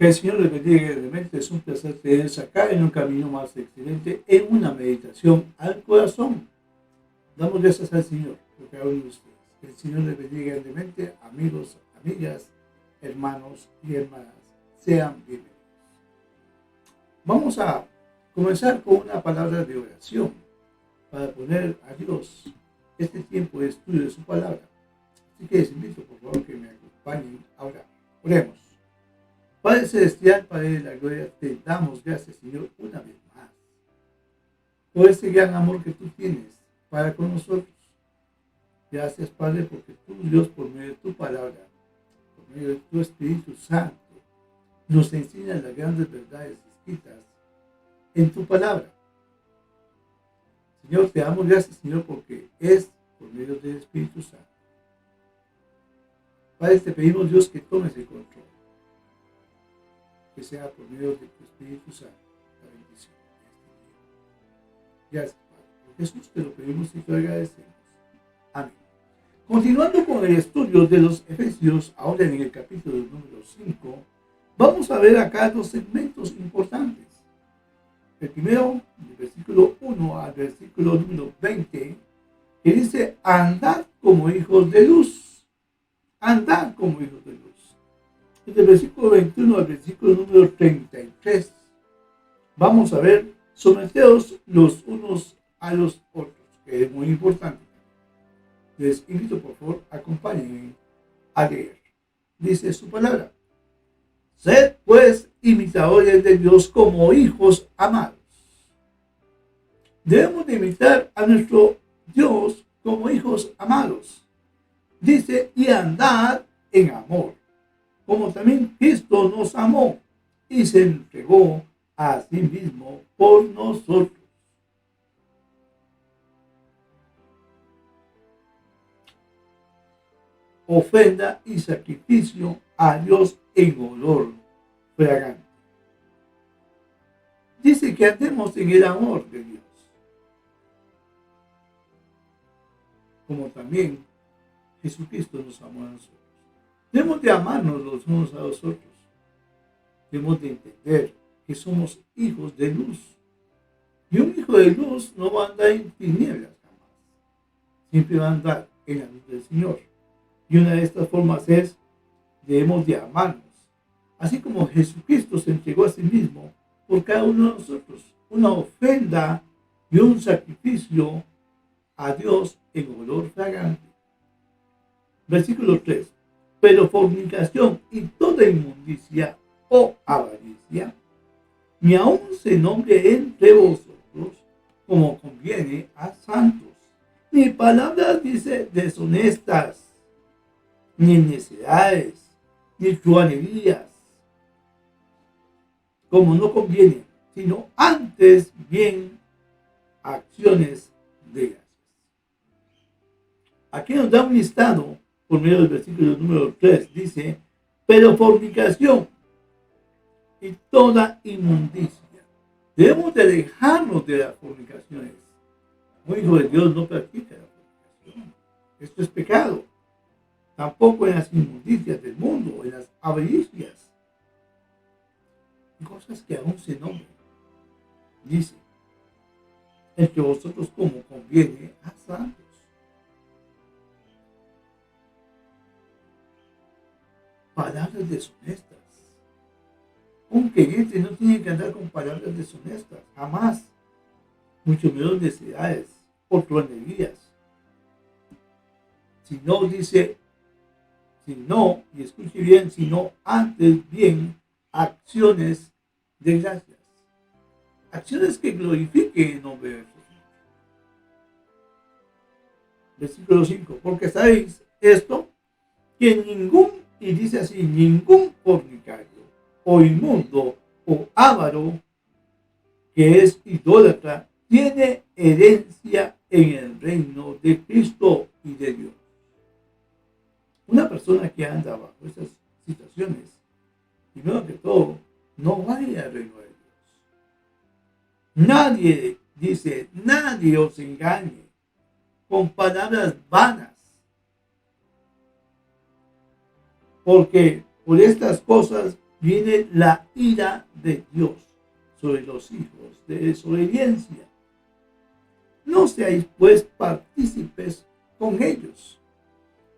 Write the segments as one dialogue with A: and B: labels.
A: Que el Señor les bendiga grandemente. Es un placer tenerse acá en un camino más excelente, en una meditación al corazón. Damos gracias al Señor por cada uno de ustedes. Que el Señor les bendiga grandemente, amigos, amigas, hermanos y hermanas. Sean bienvenidos. Vamos a comenzar con una palabra de oración para poner a Dios este tiempo de estudio de su palabra. Así que les invito, por favor, que me acompañen a orar. Oremos. Padre Celestial, Padre de la Gloria, te damos gracias, Señor, una vez más, por ese gran amor que tú tienes para con nosotros. Gracias, Padre, porque tú, Dios, por medio de tu palabra, por medio de tu Espíritu Santo, nos enseñas las grandes verdades escritas en tu palabra. Señor, te damos gracias, Señor, porque es por medio del Espíritu Santo. Padre, te pedimos, Dios, que tomes el control. Que sea por medio de tu Espíritu Santo la bendición de este día. Gracias, Padre. Por Jesús te lo pedimos y te agradecemos. Amén. Continuando con el estudio de los Efesios, ahora en el capítulo número 5, vamos a ver acá dos segmentos importantes. El primero, del versículo 1 al versículo número 20, que dice: andad como hijos de luz. Andad como hijos de luz. Desde el versículo 21 al versículo número 33, vamos a ver: someteos los unos a los otros, que es muy importante. Les invito, por favor, acompáñenme a leer. Dice su palabra: sed pues imitadores de Dios como hijos amados. Debemos de imitar a nuestro Dios como hijos amados. Dice: y andad en amor, como también Cristo nos amó y se entregó a sí mismo por nosotros. Ofrenda y sacrificio a Dios en olor fragante. Dice que andemos en el amor de Dios, como también Jesucristo nos amó a nosotros. Debemos de amarnos los unos a los otros. Debemos de entender que somos hijos de luz. Y un hijo de luz no va a andar en tinieblas jamás. Siempre va a andar en la luz del Señor. Y una de estas formas es: debemos de amarnos. Así como Jesucristo se entregó a sí mismo por cada uno de nosotros. Una ofrenda y un sacrificio a Dios en olor fragante. Versículo 3. Pero fornicación y toda inmundicia o avaricia, ni aun se nombre entre vosotros como conviene a santos, ni palabras, dice, deshonestas, ni necedades, ni truhanerías, como no conviene, sino antes bien acciones de gracias. Aquí nos da un listado por medio del versículo número 3, dice: pero fornicación y toda inmundicia. Debemos de alejarnos de las fornicaciones. Un hijo de Dios no practica la fornicación. Esto es pecado. Tampoco en las inmundicias del mundo, en las avaricias. Cosas que aún se nombran. Dice: entre vosotros como conviene a santos. Palabras deshonestas. Un creyente no tiene que andar con palabras deshonestas, jamás. Mucho menos necedades o truhanerías. Si no, dice, si no, y escuche bien, sino antes bien acciones de gracias. Acciones que glorifiquen el nombre de Jesús. Versículo 5. Porque sabéis esto, que ningún, y dice así, ningún fornicario, o inmundo, o avaro, que es idólatra, tiene herencia en el reino de Cristo y de Dios. Una persona que anda bajo estas situaciones, primero que todo, no va a ir al reino de Dios. Nadie, dice, nadie os engañe con palabras vanas, porque por estas cosas viene la ira de Dios sobre los hijos de desobediencia. No seáis pues partícipes con ellos.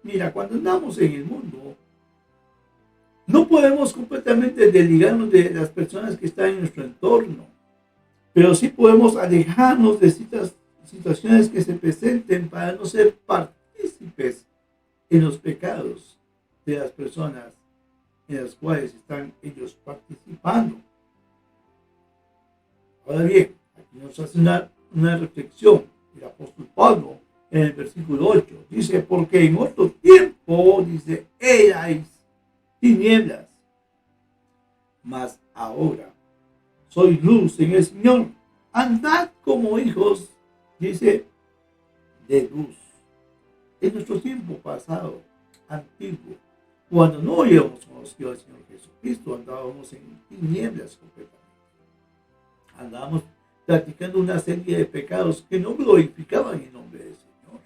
A: Mira, cuando andamos en el mundo, no podemos completamente desligarnos de las personas que están en nuestro entorno, pero sí podemos alejarnos de ciertas situaciones que se presenten para no ser partícipes en los pecados de las personas en las cuales están ellos participando. Ahora bien, aquí nos hace una reflexión el apóstol Pablo en el versículo 8. Dice, porque en otro tiempo, dice, erais tinieblas, mas ahora soy luz en el Señor. Andad como hijos, dice, de luz. En nuestro tiempo pasado, antiguo, cuando no habíamos conocido al Señor Jesucristo, andábamos en tinieblas completamente. Andábamos practicando una serie de pecados que no glorificaban el nombre del Señor.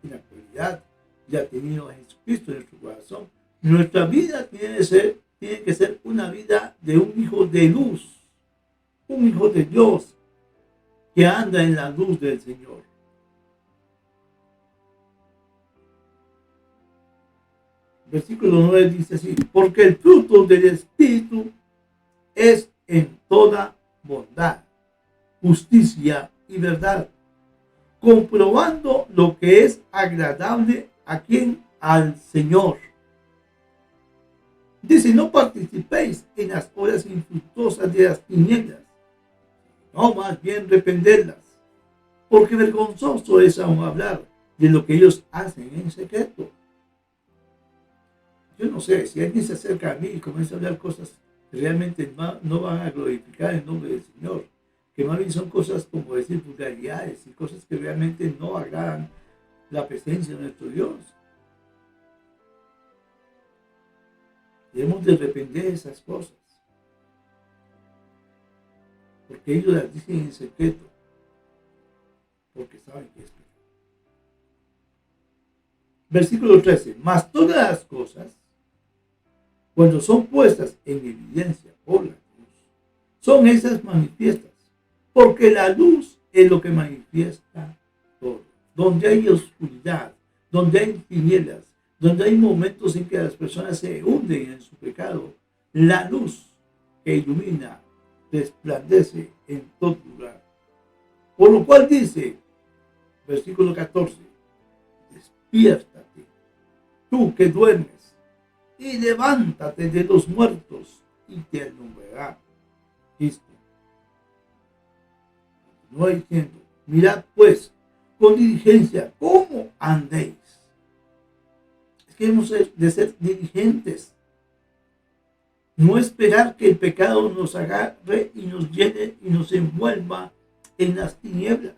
A: En la actualidad, ya teniendo a Jesucristo en nuestro corazón, nuestra vida tiene que ser una vida de un hijo de luz, un hijo de Dios que anda en la luz del Señor. Versículo 9 dice así, porque el fruto del Espíritu es en toda bondad, justicia y verdad, comprobando lo que es agradable a quien, al Señor. Dice, no participéis en las obras infructuosas de las tinieblas, no, más bien reprenderlas, porque vergonzoso es aún hablar de lo que ellos hacen en secreto. Yo no sé, si alguien se acerca a mí y comienza a hablar cosas que realmente no van a glorificar el nombre del Señor, que más bien son cosas como decir vulgaridades y cosas que realmente no agradan la presencia de nuestro Dios. Debemos de reprender esas cosas, porque ellos las dicen en secreto, porque saben que es pecado. Versículo 13, mas todas las cosas, cuando son puestas en evidencia por la luz, son esas manifiestas, porque la luz es lo que manifiesta todo. Donde hay oscuridad, donde hay tinieblas, donde hay momentos en que las personas se hunden en su pecado, la luz que ilumina resplandece en todo lugar. Por lo cual dice, versículo 14, despiértate, tú que duermes, y levántate de los muertos, y te alumbrará Cristo. No diciendo, mirad pues con diligencia cómo andéis. Es que hemos de ser diligentes. No esperar que el pecado nos agarre y nos llene y nos envuelva en las tinieblas.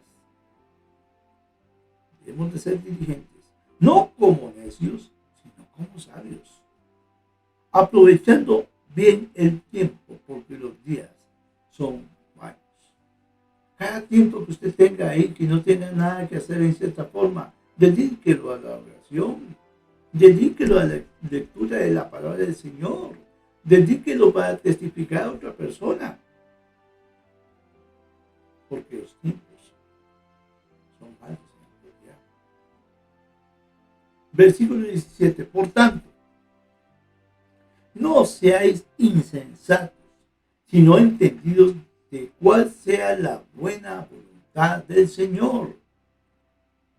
A: Debemos de ser diligentes. No como necios, sino como sabios. Aprovechando bien el tiempo, porque los días son malos. Cada tiempo que usted tenga ahí, que no tenga nada que hacer en cierta forma, dedíquelo a la oración, dedíquelo a la lectura de la palabra del Señor, dedíquelo para testificar a otra persona, porque los tiempos son malos en la actualidad. Versículo 17, por tanto, no seáis insensatos, sino entendidos de cuál sea la buena voluntad del Señor.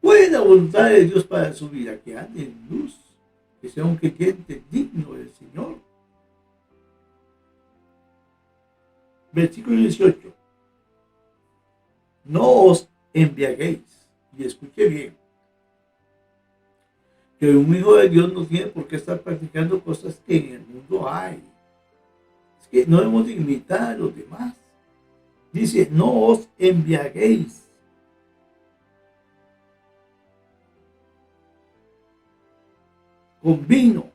A: ¿Cuál es la voluntad de Dios para su vida? Que ande en luz, que sea un creyente digno del Señor. Versículo 18. No os embriaguéis. Y escuche bien, que un hijo de Dios no tiene por qué estar practicando cosas que en el mundo hay. Es que no debemos de imitar a los demás. Dice, no os embriaguéis. Con vino,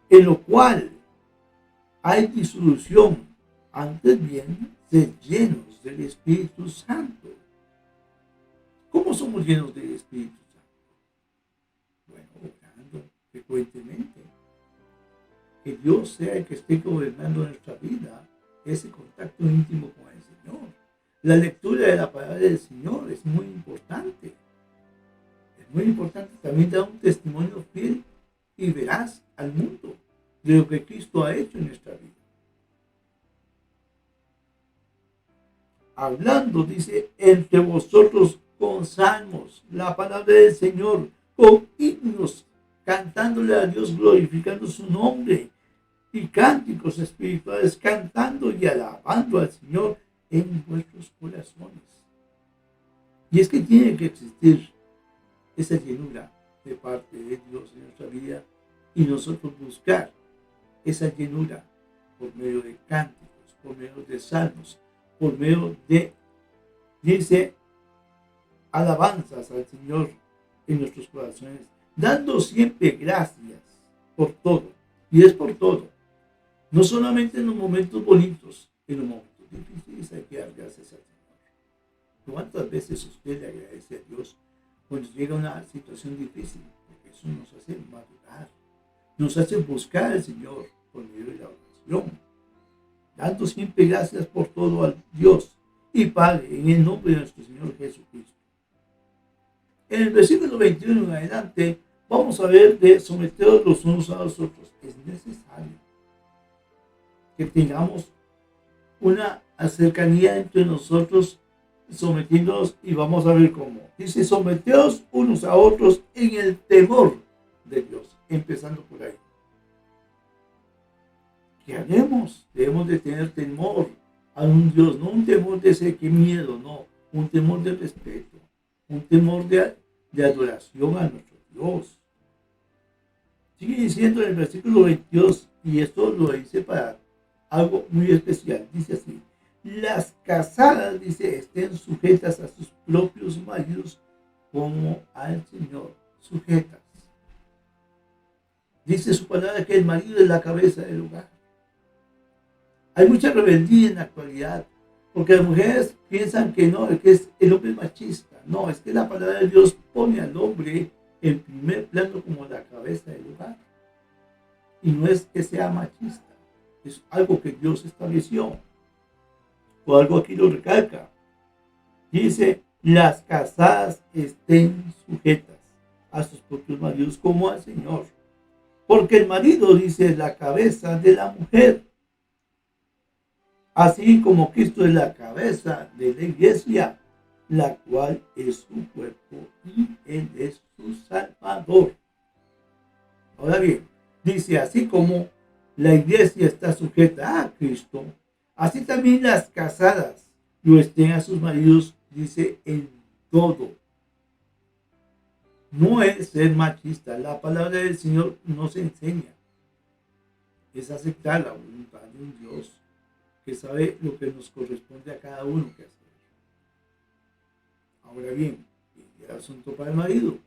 A: en lo cual hay disolución, antes bien, sed llenos del Espíritu Santo. ¿Cómo somos llenos del Espíritu Santo? Bueno, orando frecuentemente, que Dios sea el que esté gobernando nuestra vida, ese contacto íntimo con el Señor. La lectura de la palabra del Señor es muy importante. Es muy importante también dar un testimonio fiel y veraz al mundo de lo que Cristo ha hecho en nuestra vida. Hablando, dice, entre vosotros con salmos, la palabra del Señor, con himnos, cantándole a Dios, glorificando su nombre, y cánticos espirituales, cantando y alabando al Señor en vuestros corazones. Y es que tiene que existir esa llenura de parte de Dios en nuestra vida y nosotros buscar esa llenura por medio de cánticos, por medio de salmos, por medio de, dice, alabanzas al Señor en nuestros corazones, dando siempre gracias por todo. Y es por todo. No solamente en los momentos bonitos, en los momentos difíciles hay que dar gracias al Señor. ¿Cuántas veces usted le agradece a Dios cuando llega una situación difícil? Porque eso nos hace madurar, nos hace buscar al Señor por medio de la oración, dando siempre gracias por todo al Dios y Padre, en el nombre de nuestro Señor Jesucristo. En el versículo 21 en adelante, vamos a ver de someteros los unos a los otros. Es necesario que tengamos una cercanía entre nosotros, sometiéndonos, y vamos a ver cómo. Dice, someteos unos a otros en el temor de Dios, empezando por ahí. ¿Qué haremos? Debemos de tener temor a un Dios, no un temor de ese que miedo, no, un temor de respeto, un temor de adoración a nuestro Dios. Sigue diciendo en el versículo 22, y esto lo dice para algo muy especial, dice así: las casadas, dice, estén sujetas a sus propios maridos como al Señor, sujetas. Dice su palabra que el marido es la cabeza del hogar. Hay mucha rebeldía en la actualidad, porque las mujeres piensan que no, que es el hombre machista. No, es que la palabra de Dios pone al hombre en primer plano como la cabeza del hogar. Y no es que sea machista, es algo que Dios estableció. O algo aquí lo recalca. Dice, las casadas estén sujetas a sus propios maridos como al Señor. Porque el marido, dice, es la cabeza de la mujer. Así como Cristo es la cabeza de la iglesia, la cual es su cuerpo y Él es su Salvador. Ahora bien, dice, así como la iglesia está sujeta a Cristo, así también las casadas lo estén a sus maridos, dice, en todo. No es ser machista. La palabra del Señor nos enseña. Es aceptar la voluntad de un Dios que sabe lo que nos corresponde a cada uno que hacer. Ahora bien, el asunto para el marido.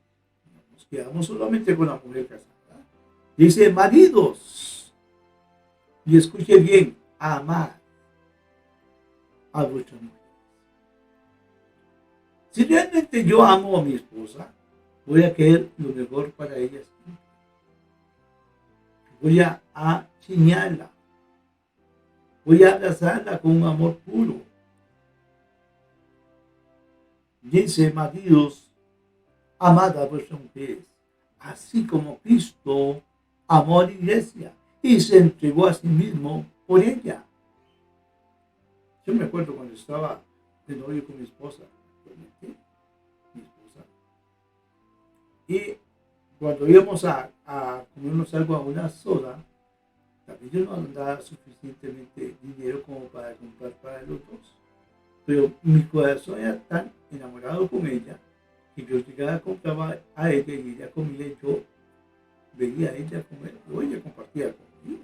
A: No nos quedamos solamente con la mujer casada. Dice, maridos, y escuche bien, amad a vuestra mujer. Si realmente yo amo a mi esposa, voy a querer lo mejor para ella siempre. Voy a achiñarla. Voy a abrazarla con un amor puro. Dice, maridos, amad a vuestras mujeres, así como Cristo amó a la iglesia y se entregó a sí mismo por ella. Yo me acuerdo cuando estaba de novio con mi esposa, y cuando íbamos a comernos algo a una soda, también yo no andaba suficientemente dinero como para comprar para los dos. Pero mi corazón era tan enamorado con ella que yo llegaba, compraba a ella y ella comía y yo veía a ella comer o ella compartía conmigo.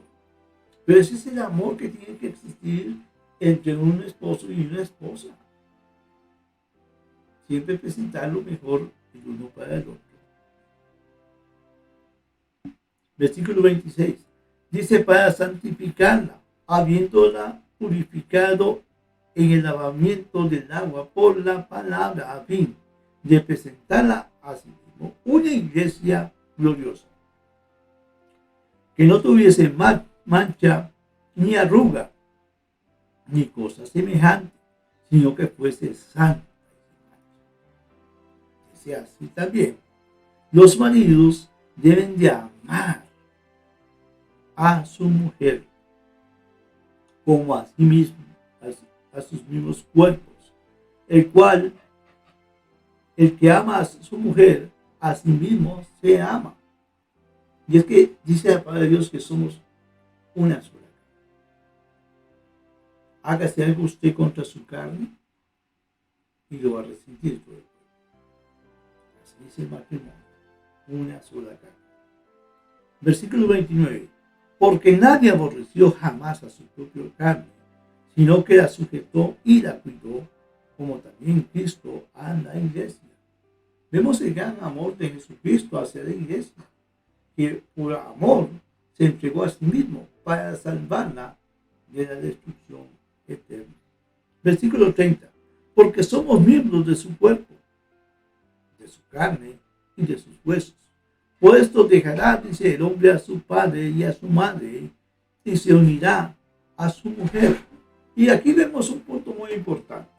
A: Pero ese es el amor que tiene que existir entre un esposo y una esposa. Siempre presentar lo mejor el uno para el otro. Versículo 26. Dice, para santificarla, habiéndola purificado en el lavamiento del agua por la palabra, a fin de presentarla a sí mismo una iglesia gloriosa. que no tuviese mancha, ni arruga, ni cosa semejante, sino que fuese santa. Dice así también, los maridos deben de amar a su mujer como a sí mismo, a sus mismos cuerpos, el cual, el que ama a su mujer, a sí mismo se ama. Y es que dice la palabra de Dios que somos una sola. Hágase algo usted contra su carne y lo va a resentir todo el cuerpo. Así dice el matrimonio, una sola carne. Versículo 29. Porque nadie aborreció jamás a su propia carne, sino que la sujetó y la cuidó, como también Cristo a la iglesia. Vemos el gran amor de Jesucristo hacia la iglesia, que por amor se entregó a sí mismo para salvarla de la destrucción eterna. Versículo 30. Porque somos miembros de su cuerpo, de su carne y de sus huesos. Por esto dejará, dice el hombre, a su padre y a su madre, y se unirá a su mujer. Y aquí vemos un punto muy importante,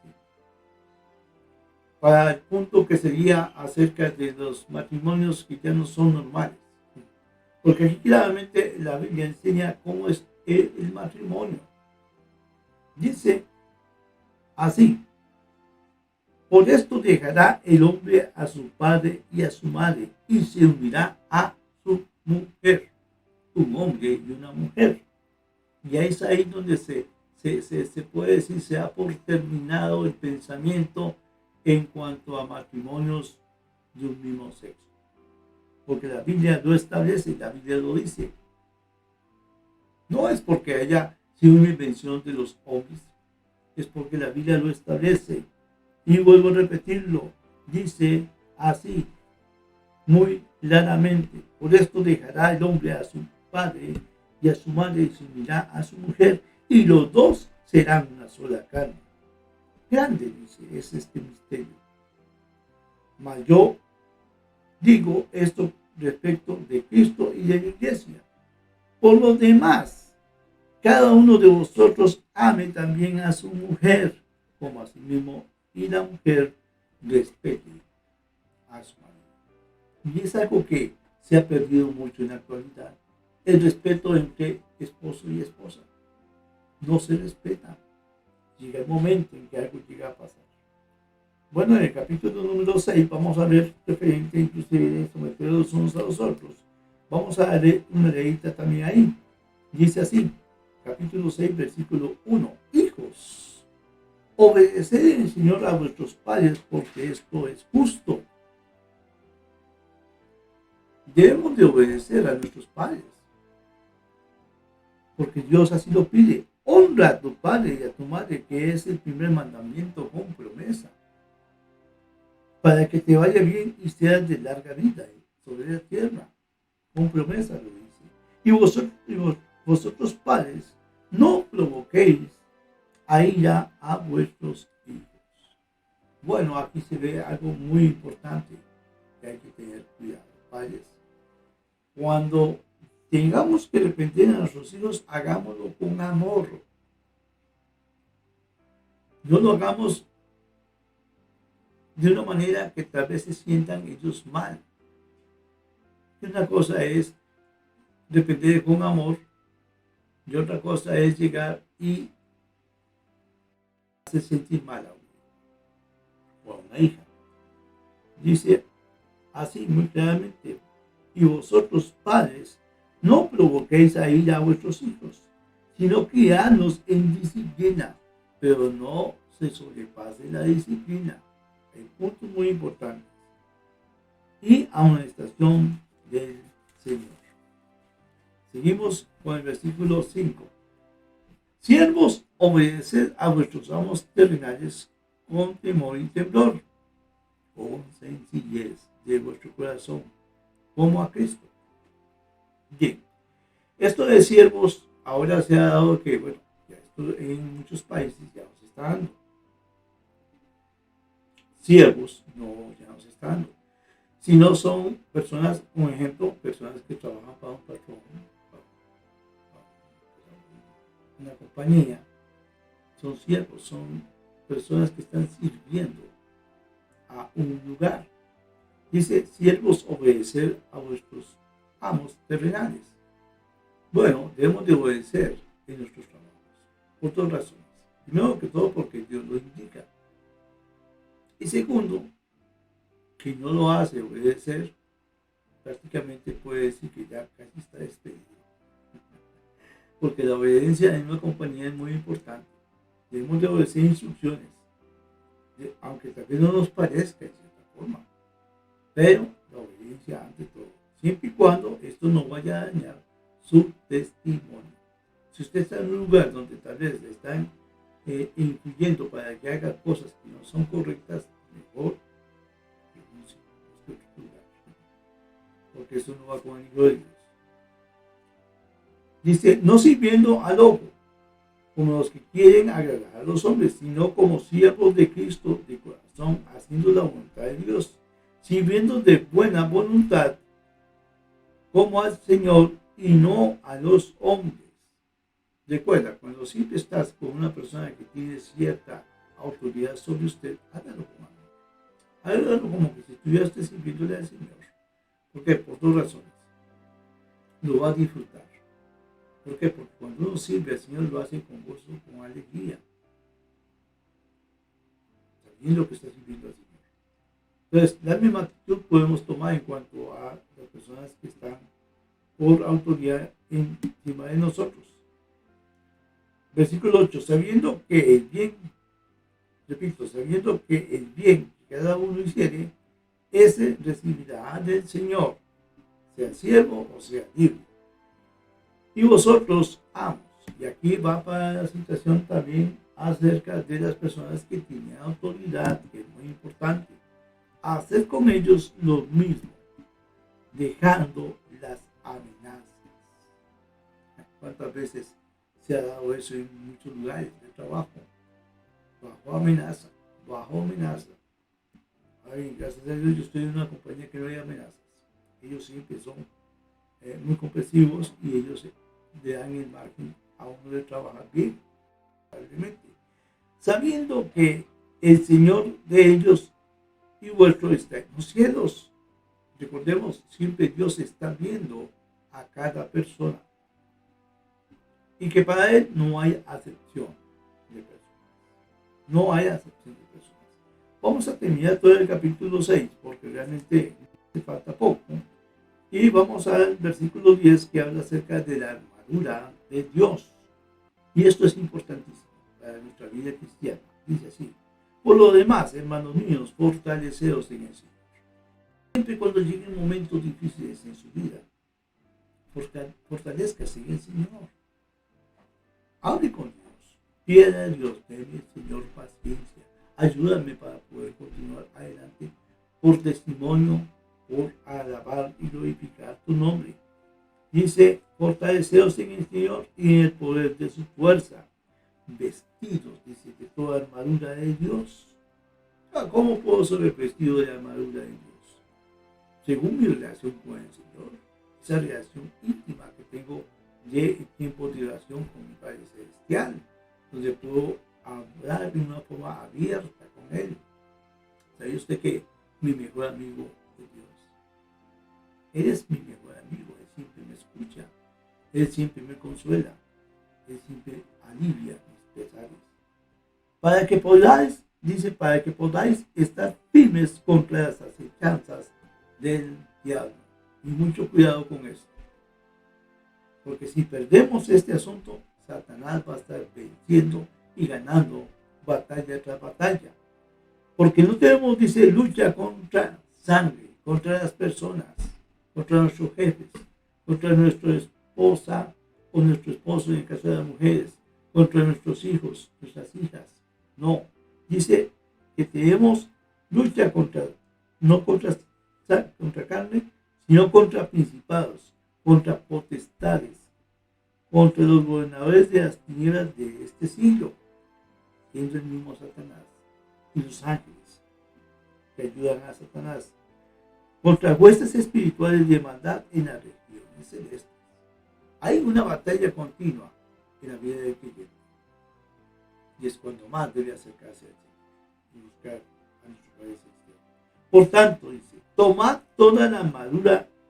A: para el punto que sería acerca de los matrimonios que ya no son normales. Porque aquí claramente la Biblia enseña cómo es el matrimonio. Dice así: por esto dejará el hombre a su padre y a su madre, y se unirá a su mujer. Un hombre y una mujer. Y es ahí donde se puede decir, se ha por terminado el pensamiento en cuanto a matrimonios de un mismo sexo. Porque la Biblia lo establece, la Biblia lo dice. No es porque haya sido una invención de los hombres, es porque la Biblia lo establece. Y vuelvo a repetirlo, dice así, muy claramente: por esto dejará el hombre a su padre y a su madre y se unirá a su mujer, y los dos serán una sola carne. Grande, dice, es este misterio. Mas yo digo esto respecto de Cristo y de la iglesia. Por lo demás, cada uno de vosotros ame también a su mujer como a sí mismo, y la mujer respete a su marido. Y es algo que se ha perdido mucho en la actualidad. El respeto entre esposo y esposa. No se respeta. Llega el momento en que algo llega a pasar. Bueno, en el capítulo número 6 vamos a ver referente inclusive de someter los unos a los otros. Vamos a darle una leída también ahí. Dice así, capítulo 6, versículo 1. Hijos, obedeced en el Señor a vuestros padres, porque esto es justo. Debemos de obedecer a nuestros padres, porque Dios así lo pide. Honra a tu padre y a tu madre, que es el primer mandamiento con promesa, para que te vaya bien y seas de larga vida sobre la tierra. Con promesa lo dice. Y vosotros padres, no provoquéis a ira a vuestros hijos. Bueno, aquí se ve algo muy importante que hay que tener cuidado, padres. Cuando tengamos que reprender a nuestros hijos, hagámoslo con amor. No lo hagamos de una manera que tal vez se sientan ellos mal. Una cosa es reprender con amor y otra cosa es llegar y hacer sentir mal a un hijo o a una hija. Dice así muy claramente: y vosotros padres, no provoquéis a ira a vuestros hijos, sino criadlos en disciplina, pero no se sobrepase la disciplina. Hay puntos muy importantes. Y amonestación del Señor. Seguimos con el versículo 5. Siervos, obedeced a vuestros amos terrenales con temor y temblor, con sencillez de vuestro corazón, como a Cristo. Bien, esto de siervos ahora se ha dado que, bueno, ya esto en muchos países ya no se está dando. Siervos ya no se está dando, sino son personas, un ejemplo, personas que trabajan para un patrón, una compañía, son siervos, son personas que están sirviendo a un lugar. Dice, siervos, obedecer a vuestros amos terrenales. Bueno, debemos de obedecer en nuestros trabajos, por dos razones. Primero que todo, porque Dios lo indica. Y segundo, que no lo hace obedecer, prácticamente puede decir que ya casi está despedido. Porque la obediencia en una compañía es muy importante. Debemos de obedecer instrucciones, aunque tal vez no nos parezca de cierta forma, pero la obediencia ante todo, siempre y cuando esto no vaya a dañar su testimonio. Si usted está en un lugar donde tal vez le están influyendo para que haga cosas que no son correctas, mejor renuncie, busque otro lugar, porque eso no va con el Hijo de Dios. Dice, no sirviendo al ojo, como los que quieren agradar a los hombres, sino como siervos de Cristo de corazón, haciendo la voluntad de Dios, sirviendo de buena voluntad, como al Señor y no a los hombres. Recuerda, cuando siempre estás con una persona que tiene cierta autoridad sobre usted, hágalo con amor. Hágalo como que si estuviera usted sirviéndole al Señor. ¿Por qué? Por dos razones. Lo va a disfrutar. ¿Por qué? Porque cuando uno sirve al Señor lo hace con gozo, con alegría, sabiendo que está sirviendo al Señor. Entonces, la misma actitud podemos tomar en cuanto a las personas que están por autoridad encima de nosotros. Versículo 8, sabiendo que el bien que cada uno hiciere, ese recibirá del Señor, sea siervo o sea libre. Y vosotros, amos, y aquí va para la situación también acerca de las personas que tienen autoridad, que es muy importante, hacer con ellos lo mismo, dejando las amenazas. ¿Cuántas veces se ha dado eso en muchos lugares de trabajo? Bajo amenaza. Ay, gracias a Dios yo estoy en una compañía que no hay amenazas. Ellos siempre son muy comprensivos y ellos le dan el margen a uno de trabajar bien, probablemente. Sabiendo que el Señor de ellos y vuestro está en los cielos. Recordemos, siempre Dios está viendo a cada persona. Y que para Él no hay acepción de personas. No hay acepción de personas. Vamos a terminar todo el capítulo 6, porque realmente hace falta poco. Y vamos al versículo 10, que habla acerca de la armadura de Dios. Y esto es importantísimo para nuestra vida cristiana. Dice así: por lo demás, hermanos míos, fortaleceos en el Señor. Siempre cuando lleguen momentos difíciles en su vida, fortalezcase en el Señor. Hable con Dios. Pídale a Dios, deme, Señor, paciencia. Ayúdame para poder continuar adelante por testimonio, por alabar y glorificar tu nombre. Dice, fortaleceos en el Señor y en el poder de su fuerza. Vestidos, dice, de toda armadura de Dios. ¿Cómo puedo ser vestido de la armadura de Dios? Según mi relación con el Señor, esa relación íntima que tengo de tiempo de oración con mi Padre Celestial, donde puedo hablar de una forma abierta con Él. ¿Sabe usted que mi mejor amigo es Dios? Él es mi mejor amigo, Él siempre me escucha, Él siempre me consuela, Él siempre alivia mis pesares. Para que podáis, dice, para que podáis estar firmes contra las acechanzas del diablo. Y mucho cuidado con eso. Porque si perdemos este asunto, Satanás va a estar venciendo y ganando batalla tras batalla. Porque no tenemos, dice, lucha contra sangre, contra las personas, contra nuestros jefes, contra nuestra esposa o nuestro esposo en el caso de las mujeres, contra nuestros hijos, nuestras hijas. No, dice que tenemos lucha no contra carne, sino contra principados, contra potestades, contra los gobernadores de las tinieblas de este siglo, siendo el mismo Satanás y los ángeles que ayudan a Satanás, contra huestes espirituales de maldad en las regiones celestes. Hay una batalla continua en la vida del creyente. Y es cuando más debe acercarse al Señor y buscar a nuestro Padre Celestial. Por tanto, dice, tomad toda la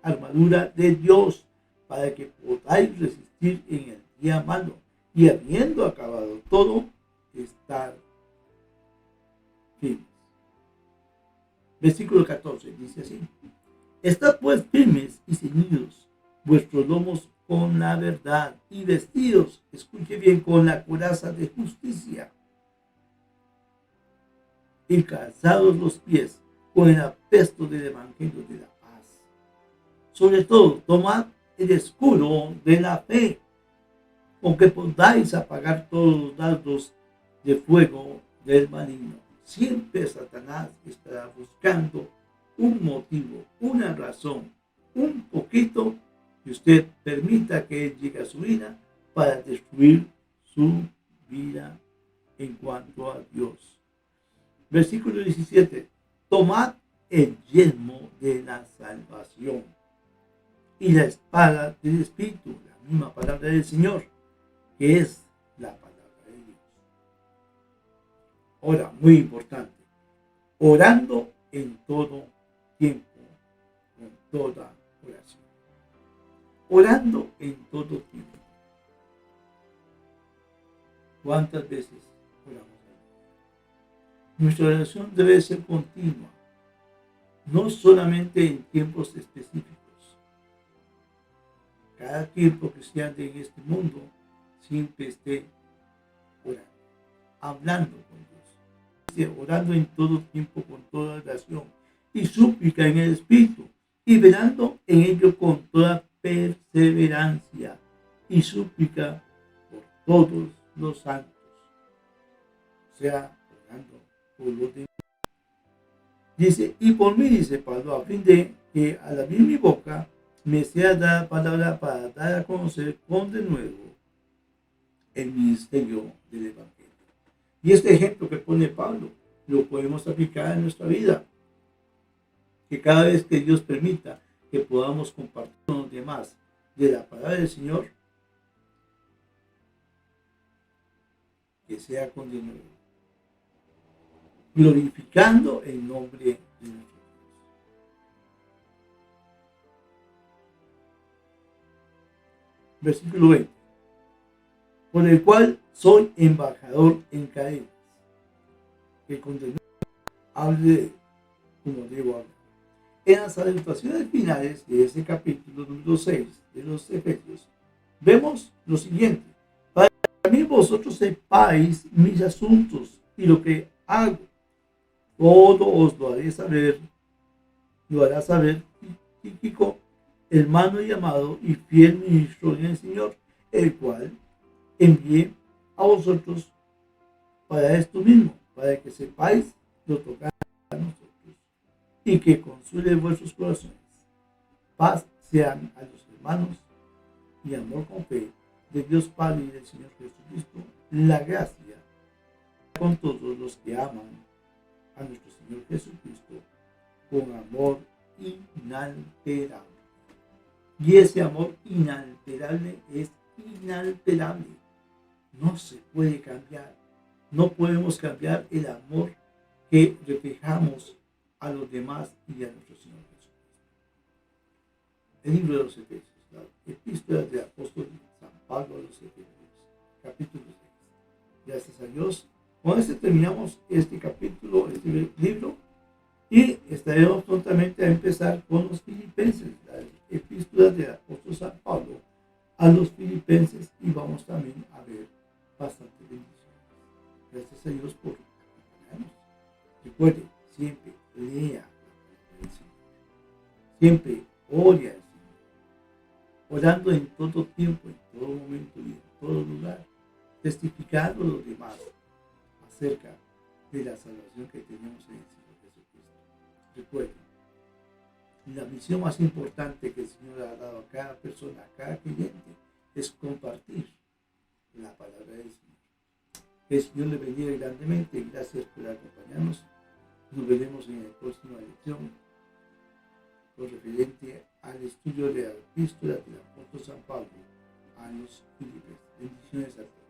A: armadura de Dios para que podáis resistir en el día malo y habiendo acabado todo, estar firmes. Versículo 14 dice así: estad pues firmes y ceñidos vuestros lomos con la verdad y vestidos, escuche bien, con la coraza de justicia y calzados los pies con el apesto del evangelio de la paz. Sobre todo, tomad el escudo de la fe, con que podáis apagar todos los dardos de fuego del maligno. Siempre Satanás estará buscando un motivo, una razón, un poquito que usted permita que él llegue a su vida para destruir su vida en cuanto a Dios. Versículo 17. Tomad el yelmo de la salvación y la espada del Espíritu, la misma palabra del Señor, que es la palabra de Dios. Ahora, muy importante, orando en todo tiempo, con toda oración. Orando en todo tiempo. ¿Cuántas veces oramos? Nuestra oración debe ser continua, no solamente en tiempos específicos. Cada tiempo que se ande en este mundo, siempre esté orando, hablando con Dios, orando en todo tiempo con toda oración y súplica en el Espíritu, y velando en ello con toda perseverancia y súplica por todos los santos. O sea, orando por los demás. Dice, y por mí, dice Pablo, a fin de que al abrir mi boca me sea dada palabra para dar a conocer con de nuevo el ministerio del Evangelio. Y este ejemplo que pone Pablo lo podemos aplicar en nuestra vida. Que cada vez que Dios permita que podamos compartir con los demás de la palabra del Señor, que sea con de nuevo, glorificando el nombre de nuestro Dios. Versículo 20. Por el cual soy embajador en cadenas, que con de nuevo hable como debo hablar. En las salutaciones finales de ese capítulo número 6 de los Efesios, vemos lo siguiente: para que también vosotros sepáis mis asuntos y lo que hago, todo os lo hará saber Tíquico, hermano y amado y fiel ministro en el Señor, el cual envié a vosotros para esto mismo, para que sepáis lo tocante a nosotros y que console vuestros corazones. Paz sean a los hermanos y amor con fe de Dios Padre y del Señor Jesucristo, la gracia con todos los que aman a nuestro Señor Jesucristo con amor inalterable. Y ese amor inalterable es inalterable. No se puede cambiar. No podemos cambiar el amor que reflejamos a los demás y a nuestro Señor Jesucristo. El libro de los Efesios, la epístola del apóstol San Pablo a los Efesios, capítulo 6. Gracias a Dios. Con este terminamos este capítulo, este libro, y estaremos prontamente a empezar con los Filipenses, la epístola del apóstol San Pablo a los Filipenses, y vamos también a ver bastante bendiciones. Gracias a Dios por acompañarnos. Recuerde, siempre lea la palabra del Señor. Siempre ore al Señor. Orando en todo tiempo, en todo momento y en todo lugar. Testificando a los demás acerca de la salvación que tenemos en el Señor Jesucristo. Recuerden, la misión más importante que el Señor ha dado a cada persona, a cada creyente, es compartir la palabra del Señor. Que el Señor le bendiga grandemente. Gracias por acompañarnos. Nos veremos en la próxima lección con referente al estudio de la epístola del apóstol San Pablo a los filipenses. Bendiciones a todos.